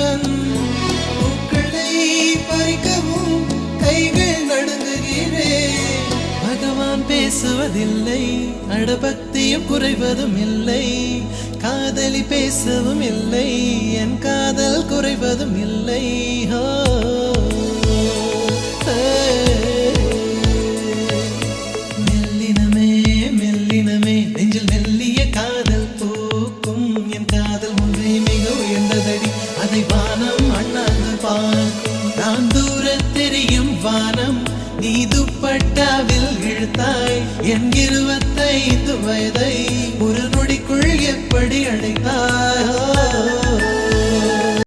இவன் பூக்களை பறிக்கவும் கைகள் நடுங்குகிறேன். பகவான் பேசுவதில்லை, அடபக்தியும் குறைவதும் இல்லை, காதலி பேசவும் இல்லை, என் காதல் குறைவதும் இல்லை. மெல்லினமே மெல்லினமே நெஞ்சில் மெல்லிய காதல் பூக்கும், என் காதல் ஒன்றே மிக உயர்ந்ததடி, அதை வானம் அண்ணாந்து பார்க்கும். நான் தூர தெரியும் வானம், நீ துப்பட்டாவில் இழுத்தாய் என் 25 வயதை ஒரு நொடிக்குள் எப்படி அழைத்தாய்.